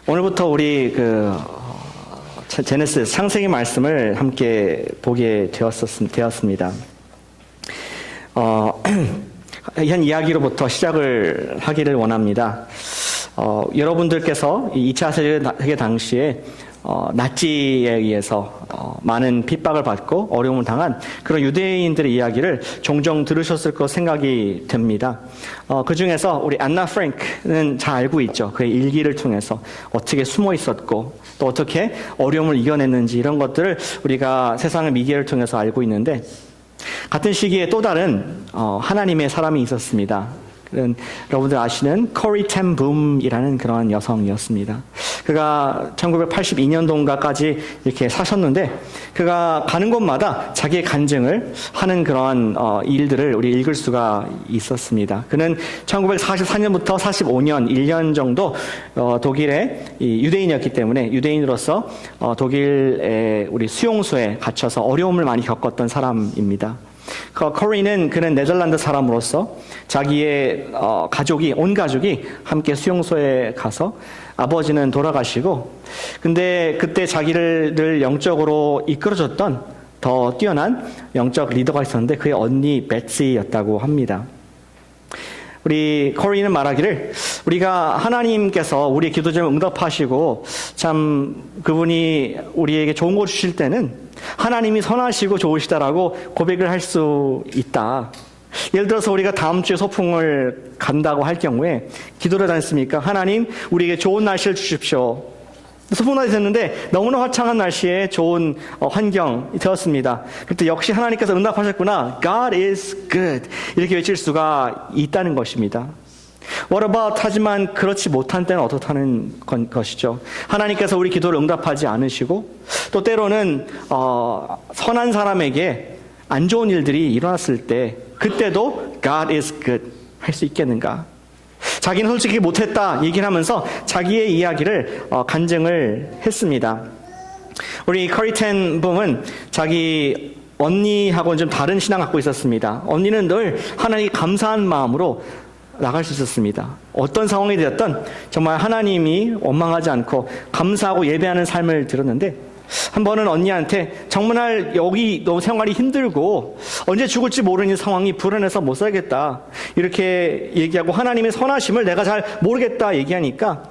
오늘부터 우리 제네시스 창세기 말씀을 함께 보게 되었습니다. 현 이야기로부터 시작을 하기를 원합니다. 여러분들께서 2차 세계 당시에 나치에 의해서 많은 핍박을 받고 어려움을 당한 그런 유대인들의 이야기를 종종 들으셨을 것 생각이 됩니다. 그 중에서 우리 안나 프랭크는 잘 알고 있죠. 그의 일기를 통해서 어떻게 숨어 있었고 또 어떻게 어려움을 이겨냈는지 이런 것들을 우리가 세상의 미디어를 통해서 알고 있는데, 같은 시기에 또 다른 하나님의 사람이 있었습니다. 여러분들 아시는 코리 텐 붐이라는 그런 여성이었습니다. 그가 1982년도인가까지 이렇게 사셨는데, 그가 가는 곳마다 자기의 간증을 하는 그런 일들을 우리 읽을 수가 있었습니다. 그는 1944년부터 45년 1년 정도 독일의 유대인이었기 때문에 유대인으로서 독일의 우리 수용소에 갇혀서 어려움을 많이 겪었던 사람입니다. 그는 네덜란드 사람으로서 자기의 온 가족이 함께 수용소에 가서 아버지는 돌아가시고, 근데 그때 자기를 영적으로 이끌어줬던 더 뛰어난 영적 리더가 있었는데 그의 언니 베츠였다고 합니다. 우리 코리는 말하기를, 우리가 하나님께서 우리의 기도 제목을 응답하시고 참 그분이 우리에게 좋은 거 주실 때는 하나님이 선하시고 좋으시다라고 고백을 할 수 있다. 예를 들어서 우리가 다음 주에 소풍을 간다고 할 경우에 기도를 하지 않습니까? 하나님, 우리에게 좋은 날씨를 주십시오. 소풍날이 됐는데 너무나 화창한 날씨에 좋은 환경이 되었습니다. 그때 역시 하나님께서 응답하셨구나. God is good. 이렇게 외칠 수가 있다는 것입니다. What about? 하지만 그렇지 못한 때는 어떻다는 것이죠. 하나님께서 우리 기도를 응답하지 않으시고 또 때로는 선한 사람에게 안 좋은 일들이 일어났을 때 그때도 God is good 할 수 있겠는가? 자기는 솔직히 못했다 얘기를 하면서 자기의 이야기를 간증을 했습니다. 우리 코리 텐 붐은 자기 언니하고는 좀 다른 신앙을 갖고 있었습니다. 언니는 늘 하나님께 감사한 마음으로 나갈 수 있었습니다. 어떤 상황이 되었던 정말 하나님이 원망하지 않고 감사하고 예배하는 삶을 들었는데, 한 번은 언니한테 정말 여기 너무 생활이 힘들고 언제 죽을지 모르는 상황이 불안해서 못 살겠다 이렇게 얘기하고 하나님의 선하심을 내가 잘 모르겠다 얘기하니까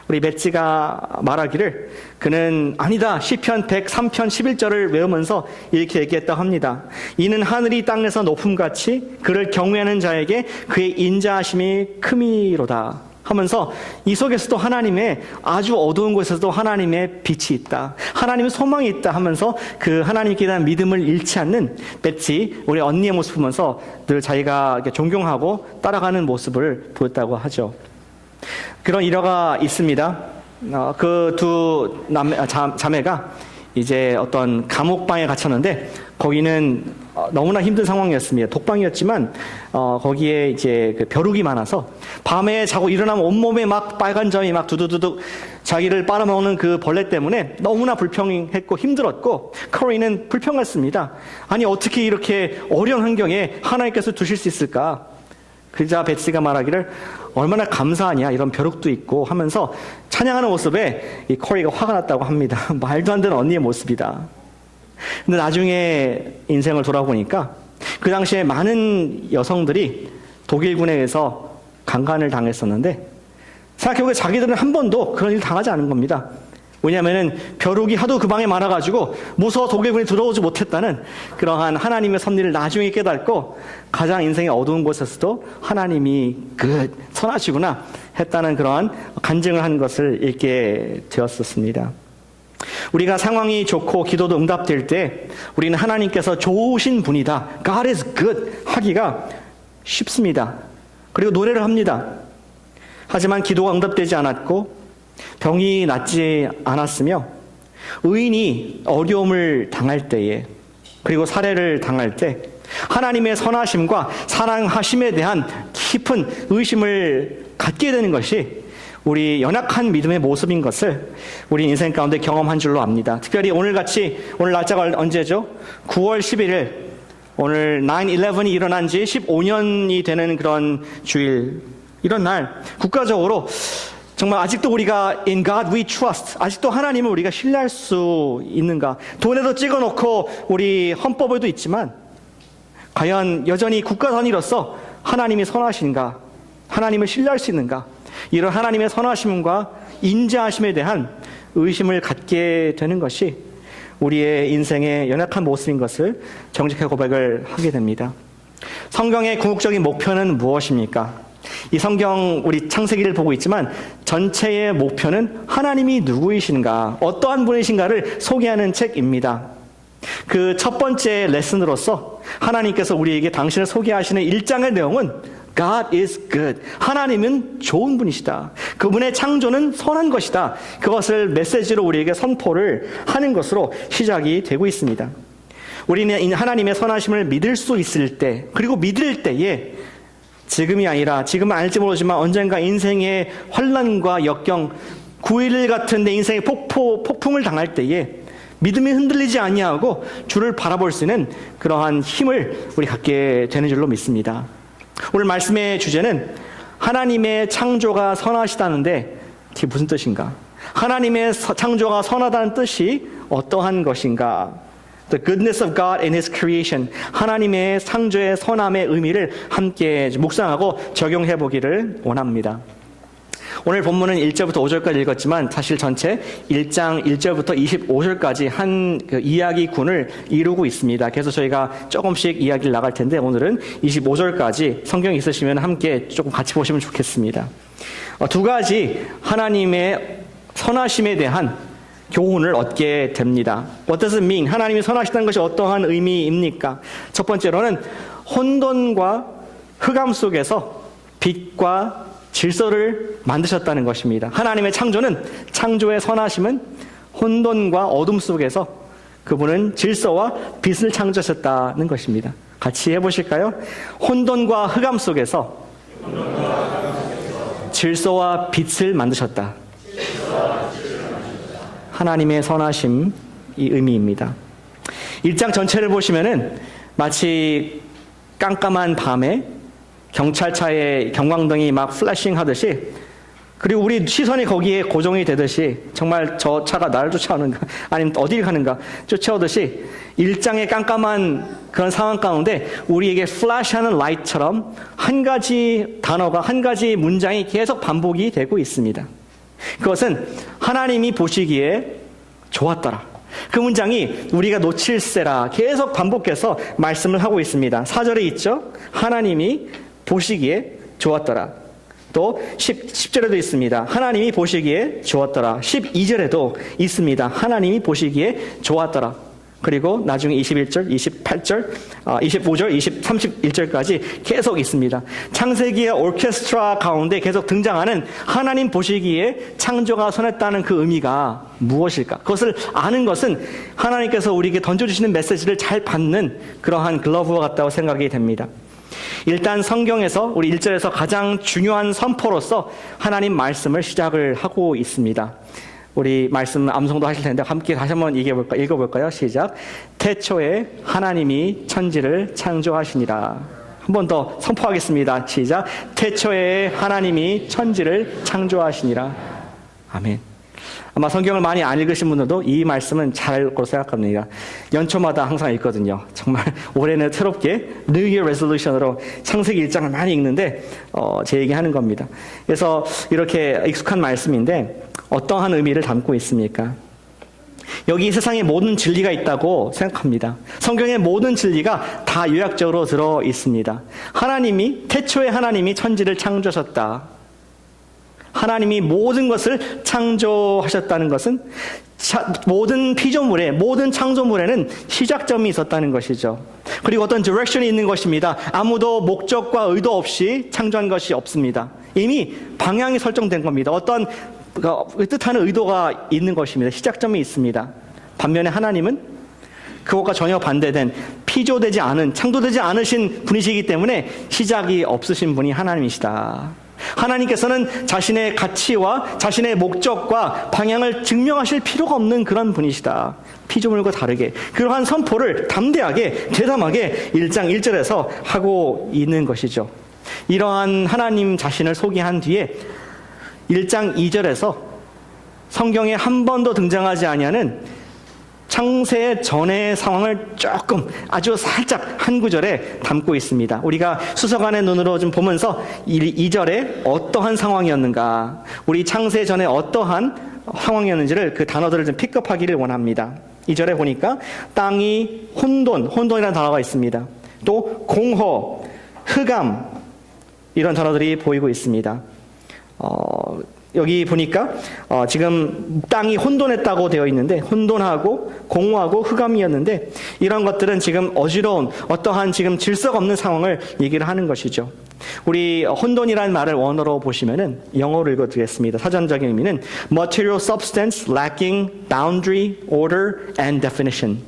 우리 베츠가 말하기를, 그는 아니다 시편 103편 11절을 외우면서 이렇게 얘기했다고 합니다. 이는 하늘이 땅에서 높음같이 그를 경외하는 자에게 그의 인자하심이 크미로다 하면서 이 속에서도 하나님의 아주 어두운 곳에서도 하나님의 빛이 있다, 하나님의 소망이 있다 하면서 그 하나님께 대한 믿음을 잃지 않는 베츠, 우리 언니의 모습을 보면서 늘 자기가 존경하고 따라가는 모습을 보였다고 하죠. 그런 일화가 있습니다. 그 두 자매가 이제 어떤 감옥방에 갇혔는데 거기는 너무나 힘든 상황이었습니다. 독방이었지만 거기에 이제 그 벼룩이 많아서 밤에 자고 일어나면 온몸에 막 빨간 점이 막 두두두둑 자기를 빨아먹는 그 벌레 때문에 너무나 불평했고 힘들었고, 코리는 불평했습니다. 아니 어떻게 이렇게 어려운 환경에 하나님께서 두실 수 있을까? 그러자 베츠가 말하기를, 얼마나 감사하냐 이런 벼룩도 있고 하면서 찬양하는 모습에 이 코리가 화가 났다고 합니다. 말도 안 되는 언니의 모습이다. 근데 나중에 인생을 돌아보니까 그 당시에 많은 여성들이 독일군에 의해서 강간을 당했었는데, 생각해보니까 자기들은 한 번도 그런 일 당하지 않은 겁니다. 왜냐하면 벼룩이 하도 그 방에 많아가지고 무서워 독일군이 들어오지 못했다는 그러한 하나님의 섭리를 나중에 깨닫고 가장 인생의 어두운 곳에서도 하나님이 선하시구나 했다는 그러한 간증을 한 것을 읽게 되었었습니다. 우리가 상황이 좋고 기도도 응답될 때 우리는 하나님께서 좋으신 분이다, God is good 하기가 쉽습니다. 그리고 노래를 합니다. 하지만 기도가 응답되지 않았고 병이 낫지 않았으며 의인이 어려움을 당할 때에, 그리고 살해를 당할 때 하나님의 선하심과 사랑하심에 대한 깊은 의심을 갖게 되는 것이 우리 연약한 믿음의 모습인 것을 우리 인생 가운데 경험한 줄로 압니다. 특별히 오늘 날짜가 언제죠? 9월 11일, 오늘 9/11이 일어난 지 15년이 되는 그런 주일, 이런 날 국가적으로 정말 아직도 우리가 in God we trust, 아직도 하나님을 우리가 신뢰할 수 있는가? 돈에도 찍어놓고 우리 헌법에도 있지만 과연 여전히 국가 단위로서 하나님이 선하신가? 하나님을 신뢰할 수 있는가? 이런 하나님의 선하심과 인자하심에 대한 의심을 갖게 되는 것이 우리의 인생의 연약한 모습인 것을 정직하게 고백을 하게 됩니다. 성경의 궁극적인 목표는 무엇입니까? 이 성경 우리 창세기를 보고 있지만 전체의 목표는 하나님이 누구이신가, 어떠한 분이신가를 소개하는 책입니다. 그 첫 번째 레슨으로서 하나님께서 우리에게 당신을 소개하시는 1장의 내용은 God is good. 하나님은 좋은 분이시다. 그분의 창조는 선한 것이다. 그것을 메시지로 우리에게 선포를 하는 것으로 시작이 되고 있습니다. 우리는 하나님의 선하심을 믿을 수 있을 때, 그리고 믿을 때에 지금이 아니라, 지금은 알지 모르지만 언젠가 인생의 환난과 역경, 9.11 같은 내 인생의 폭풍을 당할 때에 믿음이 흔들리지 아니하고 주를 바라볼 수 있는 그러한 힘을 우리 갖게 되는 줄로 믿습니다. 오늘 말씀의 주제는 하나님의 창조가 선하시다는데 그게 무슨 뜻인가? 하나님의 창조가 선하다는 뜻이 어떠한 것인가? The goodness of God in His creation. 하나님의 창조의 선함의 의미를 함께 묵상하고 적용해 보기를 원합니다. 오늘 본문은 1절부터 5절까지 읽었지만 사실 전체 1장 1절부터 25절까지 한 그 이야기군을 이루고 있습니다. 그래서 저희가 조금씩 이야기를 나갈 텐데 오늘은 25절까지 성경이 있으시면 함께 조금 같이 보시면 좋겠습니다. 두 가지 하나님의 선하심에 대한 교훈을 얻게 됩니다. What does it mean? 하나님이 선하시다는 것이 어떠한 의미입니까? 첫 번째로는 혼돈과 흑암 속에서 빛과 질서를 만드셨다는 것입니다. 하나님의 창조는, 창조의 선하심은 혼돈과 어둠 속에서 그분은 질서와 빛을 창조하셨다는 것입니다. 같이 해보실까요? 혼돈과 흑암 속에서 질서와 빛을 만드셨다. 하나님의 선하심, 이 의미입니다. 1장 전체를 보시면은 마치 깜깜한 밤에 경찰차에 경광등이 막 플래싱 하듯이, 그리고 우리 시선이 거기에 고정이 되듯이, 정말 저 차가 나를 쫓아오는가 아니면 어딜 가는가 쫓아오듯이 1장의 깜깜한 그런 상황 가운데 우리에게 플래시하는 라이트처럼 한 가지 단어가, 한 가지 문장이 계속 반복이 되고 있습니다. 그것은 하나님이 보시기에 좋았더라. 그 문장이 우리가 놓칠세라 계속 반복해서 말씀을 하고 있습니다. 4절에 있죠. 하나님이 보시기에 좋았더라. 또 10절에도 있습니다. 하나님이 보시기에 좋았더라. 12절에도 있습니다. 하나님이 보시기에 좋았더라. 그리고 나중에 21절, 28절, 25절, 31절까지 계속 있습니다. 창세기의 오케스트라 가운데 계속 등장하는 하나님 보시기에 창조가 선했다는 그 의미가 무엇일까? 그것을 아는 것은 하나님께서 우리에게 던져주시는 메시지를 잘 받는 그러한 글러브와 같다고 생각이 됩니다. 일단 성경에서 우리 1절에서 가장 중요한 선포로서 하나님 말씀을 시작을 하고 있습니다. 우리 말씀 암송도 하실 텐데 함께 다시 한번 읽어볼까요? 시작. 태초에 하나님이 천지를 창조하시니라. 한 번 더 선포하겠습니다. 시작. 태초에 하나님이 천지를 창조하시니라. 아멘. 아마 성경을 많이 안 읽으신 분들도 이 말씀은 잘 알 거로 생각합니다. 연초마다 항상 읽거든요. 정말 올해는 새롭게 New Year Resolution으로 창세기 1장을 많이 읽는데 제 얘기하는 겁니다. 그래서 이렇게 익숙한 말씀인데 어떠한 의미를 담고 있습니까? 여기 세상에 모든 진리가 있다고 생각합니다. 성경의 모든 진리가 다 요약적으로 들어 있습니다. 하나님이, 태초에 하나님이 천지를 창조하셨다. 하나님이 모든 것을 창조하셨다는 것은 모든 피조물에, 모든 창조물에는 시작점이 있었다는 것이죠. 그리고 어떤 디렉션이 있는 것입니다. 아무도 목적과 의도 없이 창조한 것이 없습니다. 이미 방향이 설정된 겁니다. 어떤 뜻하는 의도가 있는 것입니다. 시작점이 있습니다. 반면에 하나님은 그것과 전혀 반대된 피조되지 않은, 창조되지 않으신 분이시기 때문에 시작이 없으신 분이 하나님이시다. 하나님께서는 자신의 가치와 자신의 목적과 방향을 증명하실 필요가 없는 그런 분이시다. 피조물과 다르게 그러한 선포를 담대하게 대담하게 1장 1절에서 하고 있는 것이죠. 이러한 하나님 자신을 소개한 뒤에 1장 2절에서 성경에 한 번도 등장하지 아니하는 창세 전의 상황을 조금 아주 살짝 한 구절에 담고 있습니다. 우리가 수서관의 눈으로 좀 보면서 2절에 어떠한 상황이었는가, 우리 창세 전에 어떠한 상황이었는지를 그 단어들을 좀 픽업하기를 원합니다. 2절에 보니까 땅이 혼돈이라는 단어가 있습니다. 또 공허, 흑암, 이런 단어들이 보이고 있습니다. 여기 보니까 지금 땅이 혼돈했다고 되어 있는데, 혼돈하고 공허하고 흑암이었는데, 이런 것들은 지금 어지러운 어떠한 지금 질서가 없는 상황을 얘기를 하는 것이죠. 우리 혼돈이라는 말을 원어로 보시면은 영어로 읽어드리겠습니다. 사전적인 의미는 material substance lacking boundary, order, and definition.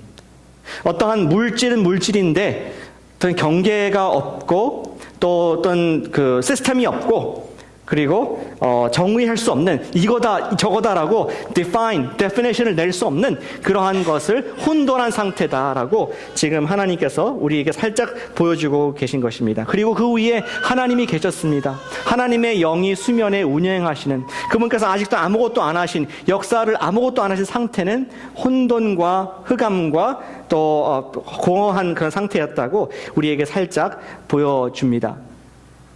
어떠한 물질은 물질인데 어떤 경계가 없고 또 어떤 그 시스템이 없고, 그리고 정의할 수 없는 이거다 저거다라고 definition을 낼 수 없는 그러한 것을 혼돈한 상태다라고 지금 하나님께서 우리에게 살짝 보여주고 계신 것입니다. 그리고 그 위에 하나님이 계셨습니다. 하나님의 영이 수면에 운행하시는, 그분께서 아직도 아무것도 안 하신, 역사를 아무것도 안 하신 상태는 혼돈과 흑암과 또 공허한 그런 상태였다고 우리에게 살짝 보여줍니다.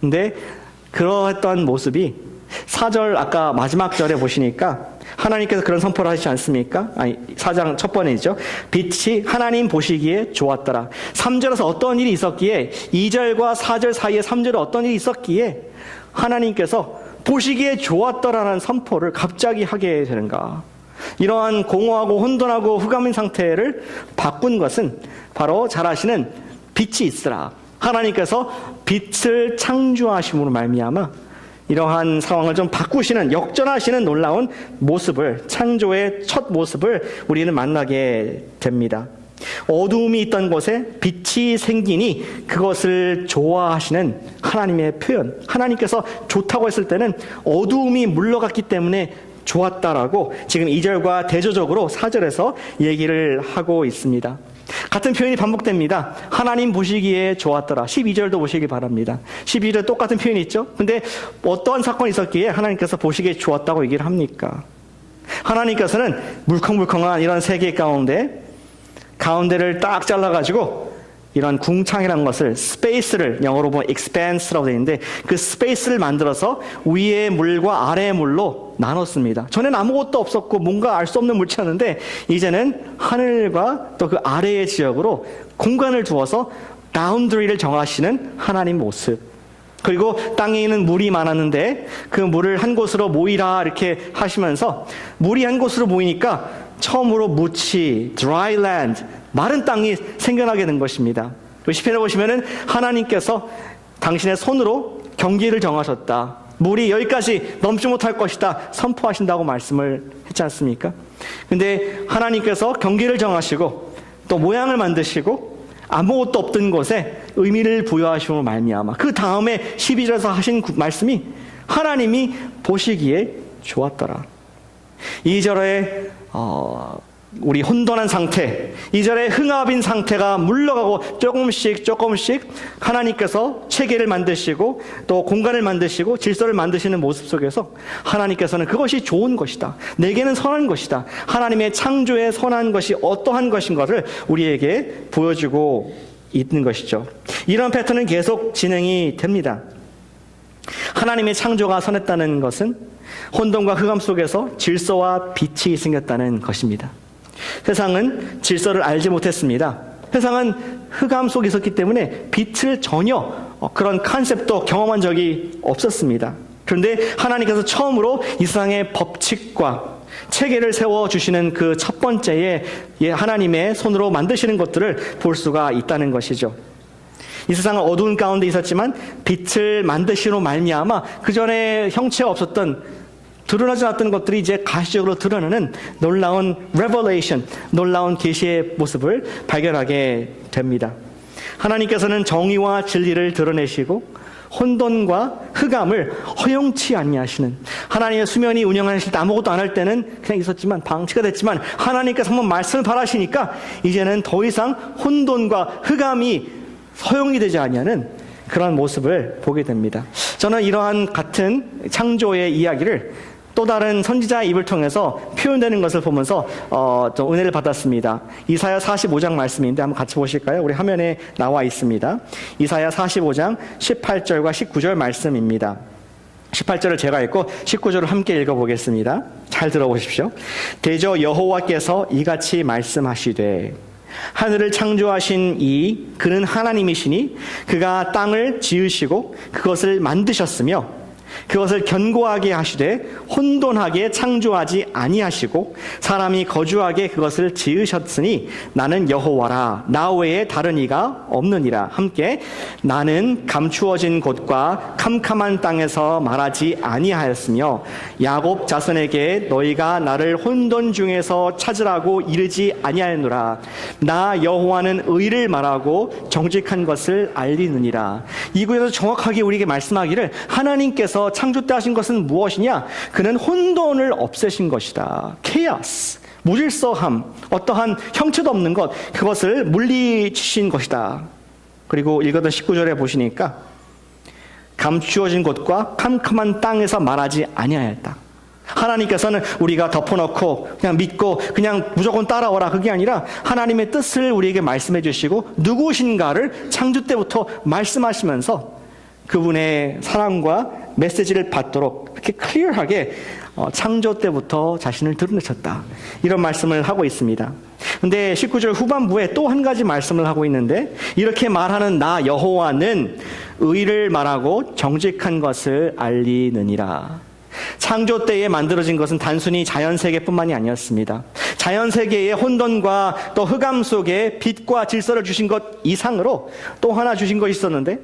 근데 그러했던 모습이 4절 아까 마지막 절에 보시니까 하나님께서 그런 선포를 하시지 않습니까? 4장 첫 번이죠. 빛이 하나님 보시기에 좋았더라. 3절에서 어떤 일이 있었기에, 2절과 4절 사이에 3절에 어떤 일이 있었기에 하나님께서 보시기에 좋았더라는 선포를 갑자기 하게 되는가. 이러한 공허하고 혼돈하고 흑암인 상태를 바꾼 것은 바로 잘 아시는 빛이 있으라. 하나님께서 빛을 창조하심으로 말미암아 이러한 상황을 좀 바꾸시는, 역전하시는 놀라운 모습을, 창조의 첫 모습을 우리는 만나게 됩니다. 어두움이 있던 곳에 빛이 생기니 그것을 좋아하시는 하나님의 표현. 하나님께서 좋다고 했을 때는 어두움이 물러갔기 때문에 좋았다라고 지금 2절과 대조적으로 4절에서 얘기를 하고 있습니다. 같은 표현이 반복됩니다. 하나님 보시기에 좋았더라. 12절도 보시기 바랍니다. 12절 똑같은 표현이 있죠. 근데 어떠한 사건이 있었기에 하나님께서 보시기에 좋았다고 얘기를 합니까? 하나님께서는 물컹물컹한 이런 세계 가운데를 딱 잘라가지고 이런 궁창이라는 것을, 스페이스를 영어로 보면 expanse라고 되어 있는데 그 스페이스를 만들어서 위의 물과 아래의 물로 나눴습니다. 전에는 아무것도 없었고 뭔가 알 수 없는 물체였는데 이제는 하늘과 또 그 아래의 지역으로 공간을 두어서 바운더리를 정하시는 하나님 모습. 그리고 땅에 있는 물이 많았는데 그 물을 한 곳으로 모이라 이렇게 하시면서 물이 한 곳으로 모이니까 처음으로 무치, dry land, 마른 땅이 생겨나게 된 것입니다. 시편에 보시면은 하나님께서 당신의 손으로 경계를 정하셨다. 물이 여기까지 넘지 못할 것이다. 선포하신다고 말씀을 했지 않습니까? 근데 하나님께서 경계를 정하시고 또 모양을 만드시고 아무것도 없던 곳에 의미를 부여하심으로 말미암아 그 다음에 12절에서 하신 말씀이 하나님이 보시기에 좋았더라. 2절에 우리 혼돈한 상태, 2절에 흥합인 상태가 물러가고 조금씩 하나님께서 체계를 만드시고 또 공간을 만드시고 질서를 만드시는 모습 속에서 하나님께서는 그것이 좋은 것이다. 내게는 선한 것이다. 하나님의 창조의 선한 것이 어떠한 것인 것을 우리에게 보여주고 있는 것이죠. 이런 패턴은 계속 진행이 됩니다. 하나님의 창조가 선했다는 것은 혼돈과 흑암 속에서 질서와 빛이 생겼다는 것입니다. 세상은 질서를 알지 못했습니다. 세상은 흑암 속에 있었기 때문에 빛을 전혀 그런 컨셉도 경험한 적이 없었습니다. 그런데 하나님께서 처음으로 이 세상의 법칙과 체계를 세워주시는 그 첫 번째의 하나님의 손으로 만드시는 것들을 볼 수가 있다는 것이죠. 이 세상은 어두운 가운데 있었지만 빛을 만드시로 말미암아 그 전에 형체가 없었던, 드러나지 않았던 것들이 이제 가시적으로 드러나는 놀라운 revelation, 놀라운 계시의 모습을 발견하게 됩니다. 하나님께서는 정의와 진리를 드러내시고 혼돈과 흑암을 허용치 아니하시는, 하나님의 수면이 운영하실 때 아무것도 안 할 때는 그냥 있었지만 방치가 됐지만 하나님께서 한번 말씀을 발하시니까 이제는 더 이상 혼돈과 흑암이 허용이 되지 아니하는 그런 모습을 보게 됩니다. 저는 이러한 같은 창조의 이야기를 또 다른 선지자의 입을 통해서 표현되는 것을 보면서 좀 은혜를 받았습니다. 이사야 45장 말씀인데 한번 같이 보실까요? 우리 화면에 나와 있습니다. 이사야 45장 18절과 19절 말씀입니다. 18절을 제가 읽고 19절을 함께 읽어보겠습니다. 잘 들어보십시오. 대저 여호와께서 이같이 말씀하시되 하늘을 창조하신 그는 하나님이시니 그가 땅을 지으시고 그것을 만드셨으며 그것을 견고하게 하시되 혼돈하게 창조하지 아니하시고 사람이 거주하게 그것을 지으셨으니 나는 여호와라 나 외에 다른 이가 없느니라. 함께 나는 감추어진 곳과 캄캄한 땅에서 말하지 아니하였으며 야곱 자손에게 너희가 나를 혼돈 중에서 찾으라고 이르지 아니하였노라. 나 여호와는 의를 말하고 정직한 것을 알리느니라. 이 구에서 정확하게 우리에게 말씀하기를 하나님께서 창조 때 하신 것은 무엇이냐? 그는 혼돈을 없애신 것이다. 케이오스, 무질서함, 어떠한 형체도 없는 것, 그것을 물리치신 것이다. 그리고 읽었던 19절에 보시니까 감추어진 곳과 캄캄한 땅에서 말하지 아니하였다. 하나님께서는 우리가 덮어놓고 그냥 믿고 그냥 무조건 따라오라 그게 아니라 하나님의 뜻을 우리에게 말씀해 주시고 누구신가를 창조 때부터 말씀하시면서 그분의 사랑과 메시지를 받도록 이렇게 클리어하게 창조 때부터 자신을 드러내셨다. 이런 말씀을 하고 있습니다. 근데 19절 후반부에 또 한 가지 말씀을 하고 있는데 이렇게 말하는 나 여호와는 의를 말하고 정직한 것을 알리느니라. 창조 때에 만들어진 것은 단순히 자연세계뿐만이 아니었습니다. 자연세계의 혼돈과 또 흑암 속에 빛과 질서를 주신 것 이상으로 또 하나 주신 것이 있었는데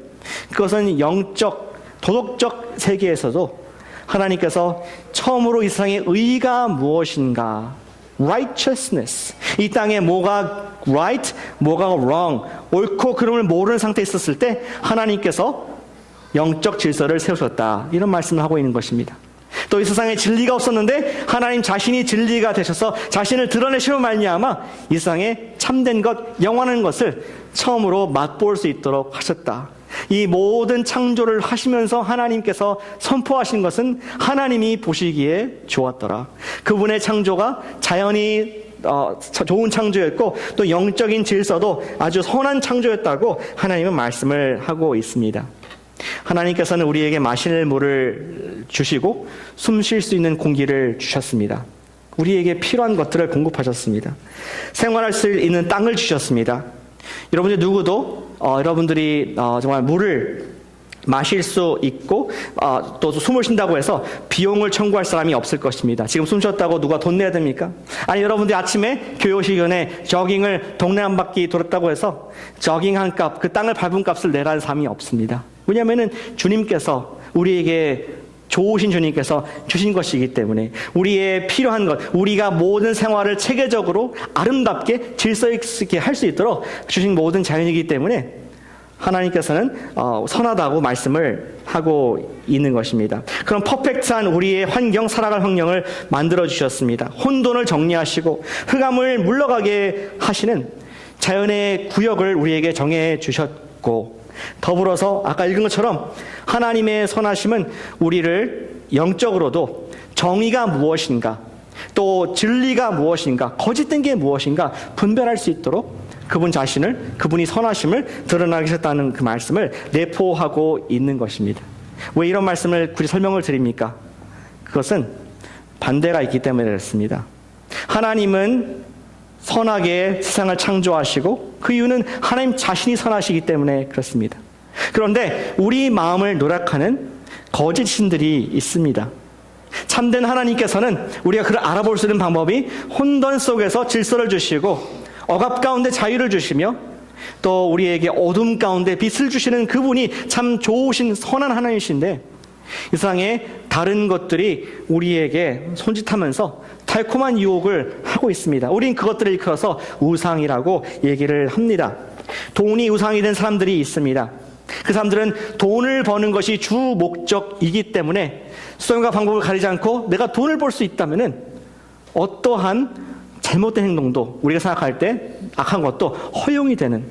그것은 영적, 도덕적 세계에서도 하나님께서 처음으로 이 세상의 의가 무엇인가, righteousness, 이 땅에 뭐가 right, 뭐가 wrong, 옳고 그름을 모르는 상태에 있었을 때 하나님께서 영적 질서를 세우셨다. 이런 말씀을 하고 있는 것입니다. 또 이 세상에 진리가 없었는데 하나님 자신이 진리가 되셔서 자신을 드러내시며 말미암아 이 세상에 참된 것, 영원한 것을 처음으로 맛볼 수 있도록 하셨다. 이 모든 창조를 하시면서 하나님께서 선포하신 것은 하나님이 보시기에 좋았더라. 그분의 창조가 자연이 좋은 창조였고 또 영적인 질서도 아주 선한 창조였다고 하나님은 말씀을 하고 있습니다. 하나님께서는 우리에게 마실 물을 주시고 숨 쉴 수 있는 공기를 주셨습니다. 우리에게 필요한 것들을 공급하셨습니다. 생활할 수 있는 땅을 주셨습니다. 여러분들 누구도 여러분들이 정말 물을 마실 수 있고 또 숨을 쉰다고 해서 비용을 청구할 사람이 없을 것입니다. 지금 숨 쉬었다고 누가 돈 내야 됩니까? 아니 여러분들이 아침에 교회 오시기 전에 저깅을 동네 한 바퀴 돌았다고 해서 저깅한 값, 그 땅을 밟은 값을 내라는 사람이 없습니다. 왜냐하면 주님께서 우리에게 좋으신 주님께서 주신 것이기 때문에 우리의 필요한 것, 우리가 모든 생활을 체계적으로 아름답게 질서 있게 할 수 있도록 주신 모든 자연이기 때문에 하나님께서는 선하다고 말씀을 하고 있는 것입니다. 그럼 퍼펙트한 우리의 환경, 살아갈 환경을 만들어 주셨습니다. 혼돈을 정리하시고 흑암을 물러가게 하시는 자연의 구역을 우리에게 정해 주셨고 더불어서 아까 읽은 것처럼 하나님의 선하심은 우리를 영적으로도 정의가 무엇인가 또 진리가 무엇인가 거짓된 게 무엇인가 분별할 수 있도록 그분 자신을, 그분이 선하심을 드러나게 하셨다는 그 말씀을 내포하고 있는 것입니다. 왜 이런 말씀을 굳이 설명을 드립니까? 그것은 반대가 있기 때문에 그렇습니다. 하나님은 선하게 세상을 창조하시고 그 이유는 하나님 자신이 선하시기 때문에 그렇습니다. 그런데 우리 마음을 노력하는 거짓 신들이 있습니다. 참된 하나님께서는 우리가 그를 알아볼 수 있는 방법이 혼돈 속에서 질서를 주시고 억압 가운데 자유를 주시며 또 우리에게 어둠 가운데 빛을 주시는 그분이 참 좋으신 선한 하나님이신데 이 세상에 다른 것들이 우리에게 손짓하면서 달콤한 유혹을 하고 있습니다. 우린 그것들을 일컬어서 우상이라고 얘기를 합니다. 돈이 우상이 된 사람들이 있습니다. 그 사람들은 돈을 버는 것이 주 목적이기 때문에 수단과 방법을 가리지 않고 내가 돈을 벌 수 있다면은 어떠한 잘못된 행동도 우리가 생각할 때 악한 것도 허용이 되는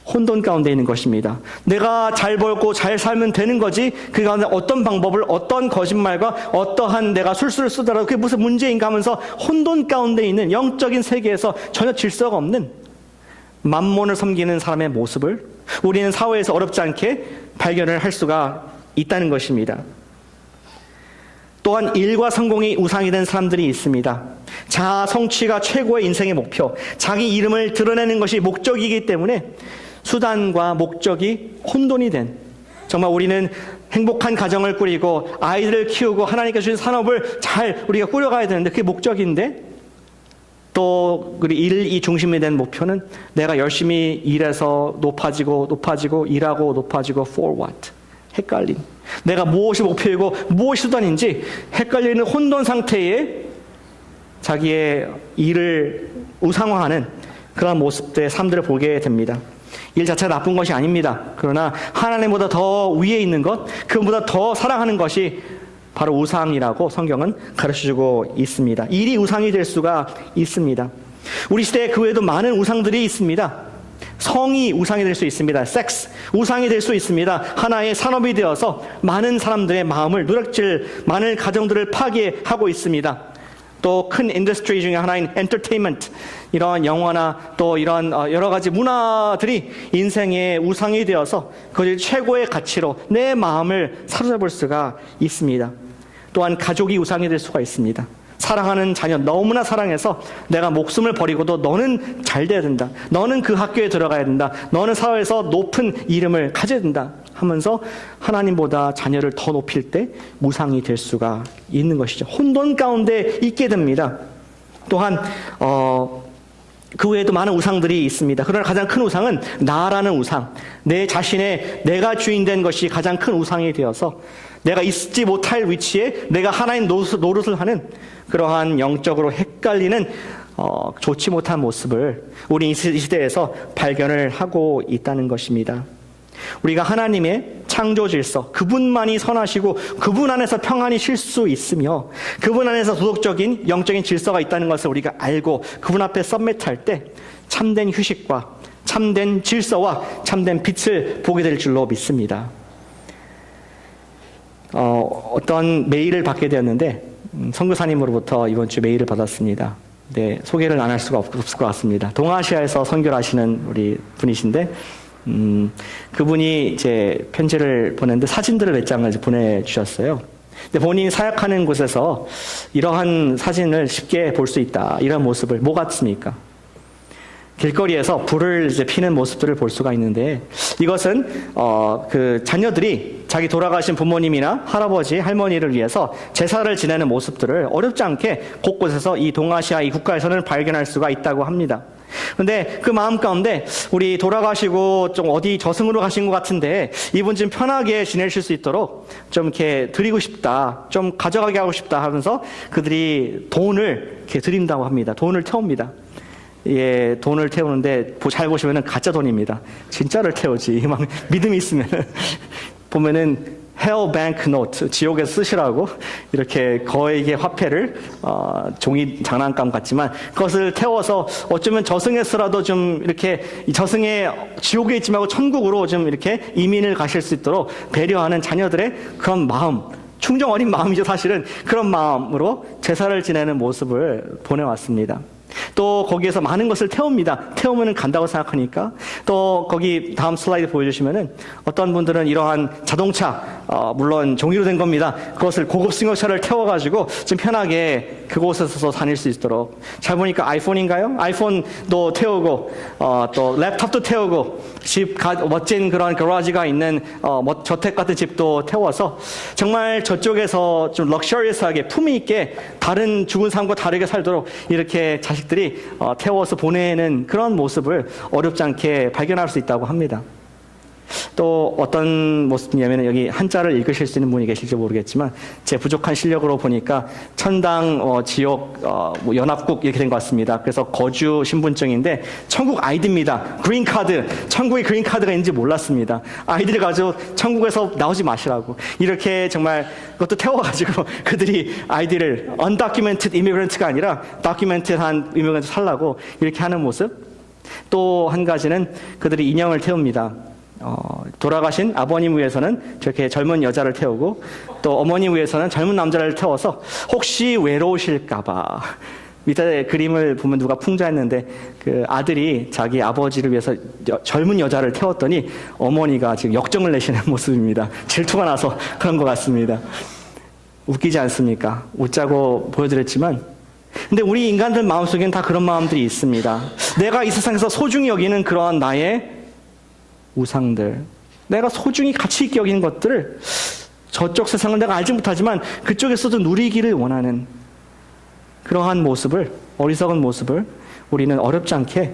혼돈 가운데 있는 것입니다. 내가 잘 벌고 잘 살면 되는 거지, 그 가운데 어떤 방법을, 어떤 거짓말과 어떠한 내가 술수를 쓰더라도 그게 무슨 문제인가 하면서 혼돈 가운데 있는 영적인 세계에서 전혀 질서가 없는 만몬을 섬기는 사람의 모습을 우리는 사회에서 어렵지 않게 발견을 할 수가 있다는 것입니다. 또한 일과 성공이 우상이 된 사람들이 있습니다. 자아 성취가 최고의 인생의 목표, 자기 이름을 드러내는 것이 목적이기 때문에 수단과 목적이 혼돈이 된, 정말 우리는 행복한 가정을 꾸리고 아이들을 키우고 하나님께서 주신 산업을 잘 우리가 꾸려가야 되는데 그게 목적인데, 또 일이 중심이 된 목표는 내가 열심히 일해서 높아지고 일하고 높아지고 for what? 헷갈림. 내가 무엇이 목표이고 무엇이 수단인지 헷갈리는 혼돈 상태에 자기의 일을 우상화하는 그런 모습들의 삶들을 보게 됩니다. 일 자체가 나쁜 것이 아닙니다. 그러나 하나님보다 더 위에 있는 것, 그보다 더 사랑하는 것이 바로 우상이라고 성경은 가르쳐주고 있습니다. 일이 우상이 될 수가 있습니다. 우리 시대에 그 외에도 많은 우상들이 있습니다. 성이 우상이 될 수 있습니다. 섹스 우상이 될 수 있습니다. 하나의 산업이 되어서 많은 사람들의 마음을 누락질, 많은 가정들을 파괴하고 있습니다. 또 큰 인더스트리 중에 하나인 엔터테인먼트, 이런 영화나 또 이런 여러 가지 문화들이 인생의 우상이 되어서 그것을 최고의 가치로 내 마음을 사로잡을 수가 있습니다. 또한 가족이 우상이 될 수가 있습니다. 사랑하는 자녀 너무나 사랑해서 내가 목숨을 버리고도 너는 잘 돼야 된다, 너는 그 학교에 들어가야 된다, 너는 사회에서 높은 이름을 가져야 된다 하면서 하나님보다 자녀를 더 높일 때 우상이 될 수가 있는 것이죠. 혼돈 가운데 있게 됩니다. 또한 그 외에도 많은 우상들이 있습니다. 그러나 가장 큰 우상은 나라는 우상, 내 자신의 내가 주인된 것이 가장 큰 우상이 되어서 내가 있지 못할 위치에 내가 하나님 노릇을 하는 그러한 영적으로 헷갈리는 좋지 못한 모습을 우리 이 시대에서 발견을 하고 있다는 것입니다. 우리가 하나님의 창조 질서, 그분만이 선하시고 그분 안에서 평안이 쉴 수 있으며 그분 안에서 도덕적인 영적인 질서가 있다는 것을 우리가 알고 그분 앞에 서밋할 때 참된 휴식과 참된 질서와 참된 빛을 보게 될 줄로 믿습니다. 어떤 메일을 받게 되었는데 선교사님으로부터 이번 주 메일을 받았습니다. 네, 소개를 안 할 수가 없을 것 같습니다. 동아시아에서 선교를 하시는 우리 분이신데 그분이 이제 편지를 보냈는데 사진들을 몇 장을 보내주셨어요. 근데 본인이 사역하는 곳에서 이러한 사진을 쉽게 볼 수 있다, 이런 모습을, 뭐 같습니까? 길거리에서 불을 이제 피는 모습들을 볼 수가 있는데, 이것은 그 자녀들이 자기 돌아가신 부모님이나 할아버지, 할머니를 위해서 제사를 지내는 모습들을 어렵지 않게 곳곳에서 이 동아시아 이 국가에서는 발견할 수가 있다고 합니다. 근데 그 마음 가운데 우리 돌아가시고 좀 어디 저승으로 가신 것 같은데 이분 좀 편하게 지내실 수 있도록 좀 이렇게 드리고 싶다, 좀 가져가게 하고 싶다 하면서 그들이 돈을 이렇게 드린다고 합니다. 돈을 태웁니다. 예, 돈을 태우는데 잘 보시면은 가짜 돈입니다. 진짜를 태우지. 막 믿음이 있으면 보면은 Hell Bank Note, 지옥에 쓰시라고 이렇게 거액의 화폐를 종이 장난감 같지만 그것을 태워서 어쩌면 저승에서라도 좀 이렇게 저승에 지옥에 있지 말고 천국으로 좀 이렇게 이민을 가실 수 있도록 배려하는 자녀들의 그런 마음, 충정 어린 마음이죠. 사실은 그런 마음으로 제사를 지내는 모습을 보내왔습니다. 또 거기에서 많은 것을 태웁니다. 태우면 간다고 생각하니까. 또 거기 다음 슬라이드 보여주시면은 어떤 분들은 이러한 자동차, 물론 종이로 된 겁니다. 그것을 고급 승용차를 태워가지고 좀 편하게 그곳에서 다닐 수 있도록. 잘 보니까 아이폰인가요? 아이폰도 태우고, 또 랩탑도 태우고, 멋진 그런 거라지가 있는 저택 같은 집도 태워서 정말 저쪽에서 좀 럭셔리스하게 품위 있게 다른 죽은 사람과 다르게 살도록 이렇게 자식들이 태워서 보내는 그런 모습을 어렵지 않게 발견할 수 있다고 합니다. 또 어떤 모습이냐면 여기 한자를 읽으실 수 있는 분이 계실지 모르겠지만 제 부족한 실력으로 보니까 천당, 지옥, 뭐 연합국 이렇게 된 것 같습니다. 그래서 거주 신분증인데 천국 아이디입니다. 그린카드, 천국에 그린카드가 있는지 몰랐습니다. 아이디를 가지고 천국에서 나오지 마시라고 이렇게 정말 그것도 태워가지고 그들이 아이디를 undocumented immigrant가 아니라 documented한 immigrant 살라고 이렇게 하는 모습. 또 한 가지는 그들이 인형을 태웁니다. 돌아가신 아버님 위해서는 저렇게 젊은 여자를 태우고 또 어머님 위해서는 젊은 남자를 태워서 혹시 외로우실까봐 밑에 그림을 보면 누가 풍자했는데 그 아들이 자기 아버지를 위해서 젊은 여자를 태웠더니 어머니가 지금 역정을 내시는 모습입니다. 질투가 나서 그런 것 같습니다. 웃기지 않습니까? 웃자고 보여드렸지만 근데 우리 인간들 마음속에는 다 그런 마음들이 있습니다. 내가 이 세상에서 소중히 여기는 그러한 나의 우상들, 내가 소중히 가치 있게 여기는 것들을 저쪽 세상을 내가 알지 못하지만 그쪽에서도 누리기를 원하는 그러한 모습을, 어리석은 모습을 우리는 어렵지 않게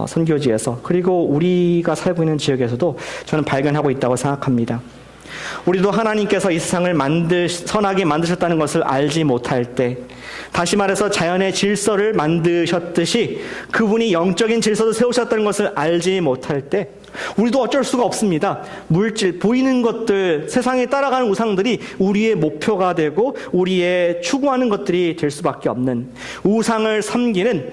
선교지에서 그리고 우리가 살고 있는 지역에서도 저는 발견하고 있다고 생각합니다. 우리도 하나님께서 이 세상을 선하게 만드셨다는 것을 알지 못할 때, 다시 말해서 자연의 질서를 만드셨듯이 그분이 영적인 질서도 세우셨다는 것을 알지 못할 때 우리도 어쩔 수가 없습니다. 물질, 보이는 것들, 세상에 따라가는 우상들이 우리의 목표가 되고 우리의 추구하는 것들이 될 수밖에 없는, 우상을 섬기는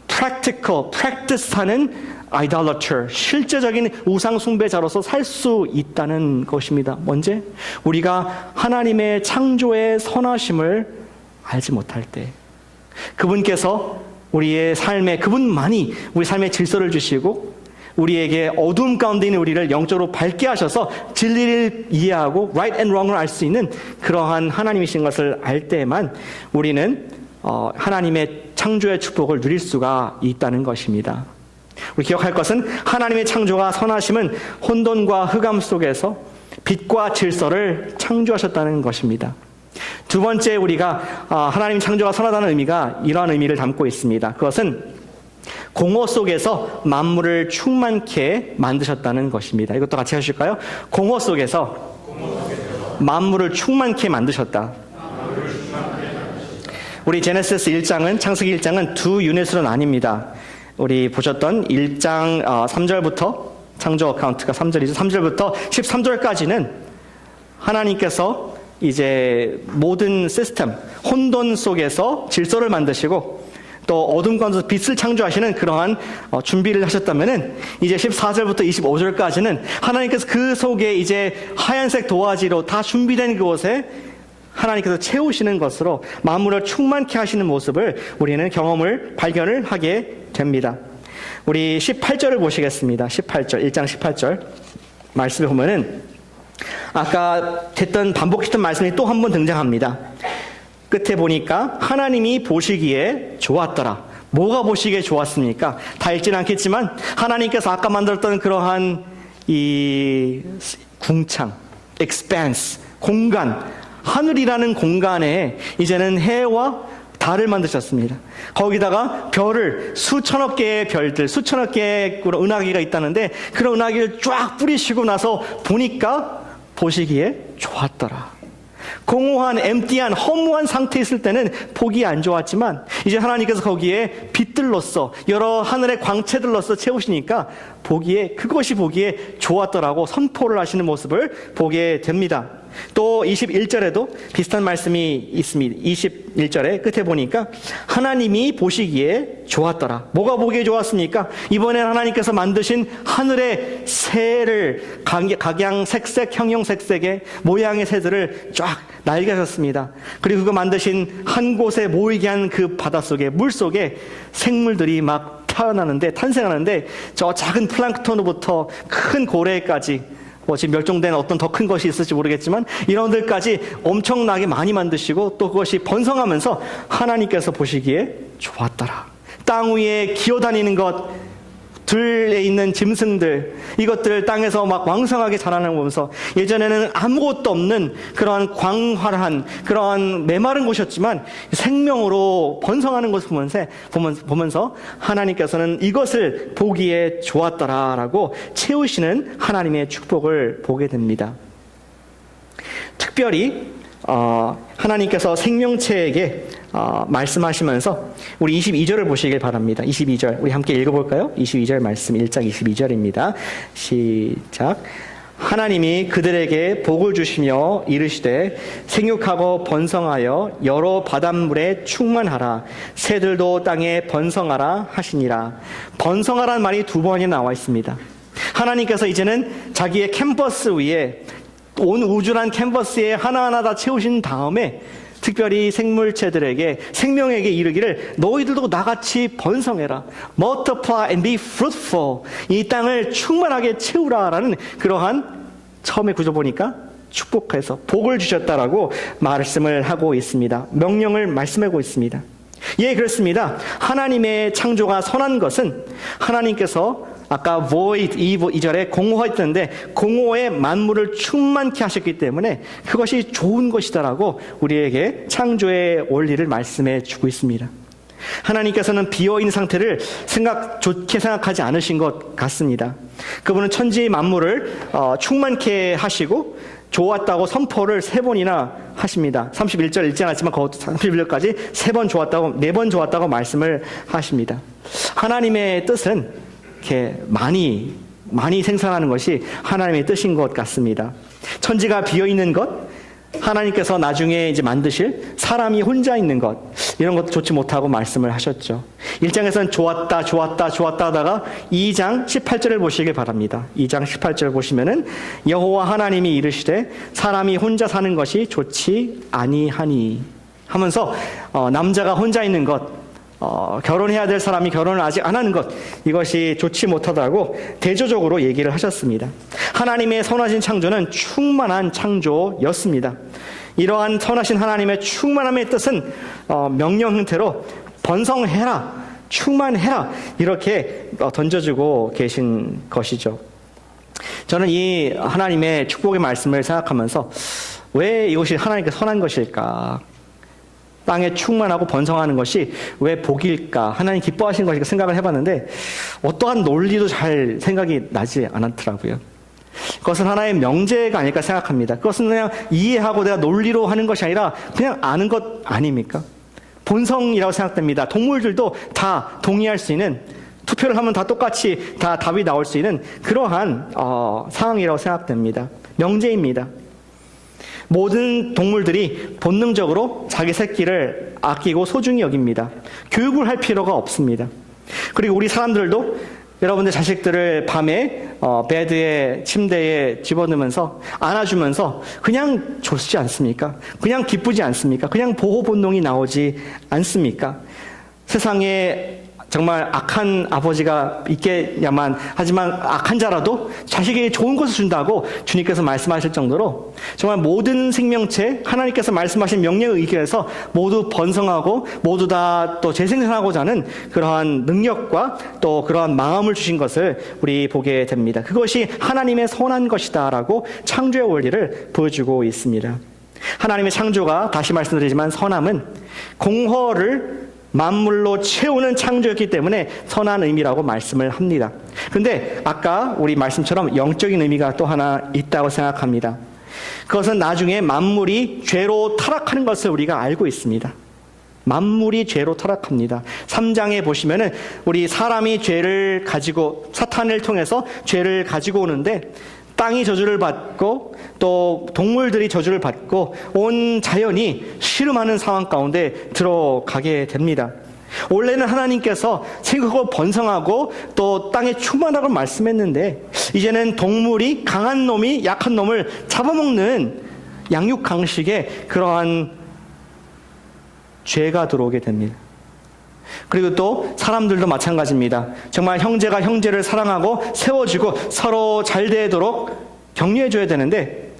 practical, practice하는 idolater, 실제적인 우상 숭배자로서 살 수 있다는 것입니다. 언제? 우리가 하나님의 창조의 선하심을 알지 못할 때, 그분께서 우리의 삶에, 그분만이 우리 삶의 질서를 주시고 우리에게 어두움 가운데 있는 우리를 영적으로 밝게 하셔서 진리를 이해하고 right and wrong을 알 수 있는 그러한 하나님이신 것을 알 때에만 우리는 하나님의 창조의 축복을 누릴 수가 있다는 것입니다. 우리 기억할 것은 하나님의 창조가 선하심은 혼돈과 흑암 속에서 빛과 질서를 창조하셨다는 것입니다. 두 번째, 우리가 하나님 창조가 선하다는 의미가 이러한 의미를 담고 있습니다. 그것은 공허 속에서 만물을 충만케 만드셨다는 것입니다. 이것도 같이 하실까요? 공허 속에서 만물을 충만케 만드셨다. 우리 제네시스 1장은, 창세기 1장은 두 유닛으로 나뉩니다. 우리 보셨던 1장 3절부터, 창조 어카운트가 3절이죠. 3절부터 13절까지는 하나님께서 이제 모든 시스템, 혼돈 속에서 질서를 만드시고 또 어둠 가운데서 빛을 창조하시는 그러한 준비를 하셨다면은, 이제 14절부터 25절까지는 하나님께서 그 속에 이제 하얀색 도화지로 다 준비된 그곳에 하나님께서 채우시는 것으로 만물을 충만케 하시는 모습을 우리는 발견을 하게 됩니다. 우리 18절을 보시겠습니다. 18절, 1장 18절 말씀에 보면은 아까 반복했던 말씀이 또 한 번 등장합니다. 끝에 보니까 하나님이 보시기에 좋았더라. 뭐가 보시기에 좋았습니까? 다 읽지는 않겠지만 하나님께서 아까 만들었던 그러한 이 궁창, expanse, 공간, 하늘이라는 공간에 이제는 해와 달을 만드셨습니다. 거기다가 별을, 수천억 개의 별들, 수천억 개의 은하계가 있다는데 그런 은하계를 쫙 뿌리시고 나서 보니까 보시기에 좋았더라. 공허한, empty한, 허무한 상태에 있을 때는 보기 안 좋았지만 이제 하나님께서 거기에 빛들로서, 여러 하늘의 광채들로서 채우시니까 그것이 보기에 좋았더라고 선포를 하시는 모습을 보게 됩니다. 또 21절에도 비슷한 말씀이 있습니다. 21절에 끝에 보니까 하나님이 보시기에 좋았더라. 뭐가 보기에 좋았습니까? 이번에 하나님께서 만드신 하늘의 새를 각양색색, 형형색색의 모양의 새들을 쫙 날게 하셨습니다. 그리고 그거 만드신 한 곳에 모이게 한 그 바닷속에, 물속에 생물들이 막 탄생하는데 저 작은 플랑크톤으로부터 큰 고래까지, 지금 멸종된 어떤 더 큰 것이 있을지 모르겠지만 이런 들까지 엄청나게 많이 만드시고 또 그것이 번성하면서 하나님께서 보시기에 좋았더라. 땅 위에 기어다니는 것, 들에 있는 짐승들, 이것들 땅에서 막 왕성하게 자라는 거 보면서 예전에는 아무것도 없는 그러한 광활한, 그러한 메마른 곳이었지만 생명으로 번성하는 것을 보면서 하나님께서는 이것을 보기에 좋았더라라고 채우시는 하나님의 축복을 보게 됩니다. 특별히 하나님께서 생명체에게 말씀하시면서 우리 22절을 보시길 바랍니다. 22절 우리 함께 읽어볼까요? 22절 말씀 1장 22절입니다. 시작. 하나님이 그들에게 복을 주시며 이르시되 생육하고 번성하여 여러 바닷물에 충만하라. 새들도 땅에 번성하라 하시니라. 번성하라는 말이 두 번이나 나와 있습니다. 하나님께서 이제는 자기의 캔버스 위에 온 우주란 캔버스에 하나하나 다 채우신 다음에 특별히 생물체들에게 생명에게 이르기를 너희들도 나같이 번성해라. Multiply and be fruitful. 이 땅을 충만하게 채우라라는 그러한 처음에 구조 보니까 축복해서 복을 주셨다라고 말씀을 하고 있습니다. 명령을 말씀하고 있습니다. 예, 그렇습니다. 하나님의 창조가 선한 것은 하나님께서 아까 void, 2절에 공허했던데 공허의 만물을 충만케 하셨기 때문에 그것이 좋은 것이다라고 우리에게 창조의 원리를 말씀해 주고 있습니다. 하나님께서는 비어있는 상태를 좋게 생각하지 않으신 것 같습니다. 그분은 천지 만물을 충만케 하시고 좋았다고 선포를 3번이나 하십니다. 31절 읽지 않았지만 31절까지 3번 좋았다고, 4번 좋았다고 말씀을 하십니다. 하나님의 뜻은 이렇게 많이 생산하는 것이 하나님의 뜻인 것 같습니다. 천지가 비어있는 것, 하나님께서 나중에 이제 만드실 사람이 혼자 있는 것, 이런 것도 좋지 못하고 말씀을 하셨죠. 1장에서는 좋았다 하다가 2장 18절을 보시길 바랍니다. 2장 18절 보시면은 여호와 하나님이 이르시되 사람이 혼자 사는 것이 좋지 아니하니 하면서 남자가 혼자 있는 것, 결혼해야 될 사람이 결혼을 아직 안 하는 것, 이것이 좋지 못하다고 대조적으로 얘기를 하셨습니다. 하나님의 선하신 창조는 충만한 창조였습니다. 이러한 선하신 하나님의 충만함의 뜻은 명령 형태로 번성해라, 충만해라 이렇게 던져주고 계신 것이죠. 저는 이 하나님의 축복의 말씀을 생각하면서 왜 이것이 하나님께 선한 것일까? 땅에 충만하고 번성하는 것이 왜 복일까? 하나님 기뻐하시는 것일까 생각을 해봤는데 어떠한 논리도 잘 생각이 나지 않았더라고요. 그것은 하나의 명제가 아닐까 생각합니다. 그것은 그냥 이해하고 내가 논리로 하는 것이 아니라 그냥 아는 것 아닙니까? 본성이라고 생각됩니다. 동물들도 다 동의할 수 있는, 투표를 하면 다 똑같이 다 답이 나올 수 있는 그러한 상황이라고 생각됩니다. 명제입니다. 모든 동물들이 본능적으로 자기 새끼를 아끼고 소중히 여깁니다. 교육을 할 필요가 없습니다. 그리고 우리 사람들도 여러분들 자식들을 밤에 베드에 침대에 집어넣으면서 안아주면서 그냥 좋지 않습니까? 그냥 기쁘지 않습니까? 그냥 보호 본능이 나오지 않습니까? 세상에 정말 악한 아버지가 있겠야만 하지만 악한 자라도 자식에게 좋은 것을 준다고 주님께서 말씀하실 정도로 정말 모든 생명체 하나님께서 말씀하신 명령에 의거해서 모두 번성하고 모두 다 또 재생산하고자 하는 그러한 능력과 또 그러한 마음을 주신 것을 우리 보게 됩니다. 그것이 하나님의 선한 것이다라고 창조의 원리를 보여주고 있습니다. 하나님의 창조가 다시 말씀드리지만 선함은 공허를 만물로 채우는 창조였기 때문에 선한 의미라고 말씀을 합니다. 그런데 아까 우리 말씀처럼 영적인 의미가 또 하나 있다고 생각합니다. 그것은 나중에 만물이 죄로 타락하는 것을 우리가 알고 있습니다. 만물이 죄로 타락합니다. 3장에 보시면은 우리 사람이 죄를 가지고 사탄을 통해서 죄를 가지고 오는데 땅이 저주를 받고 또 동물들이 저주를 받고 온 자연이 씨름하는 상황 가운데 들어가게 됩니다. 원래는 하나님께서 생육하고 번성하고 또 땅에 충만하고 말씀했는데 이제는 동물이 강한 놈이 약한 놈을 잡아먹는 양육 강식에 그러한 죄가 들어오게 됩니다. 그리고 또 사람들도 마찬가지입니다. 정말 형제가 형제를 사랑하고 세워주고 서로 잘 되도록 격려해줘야 되는데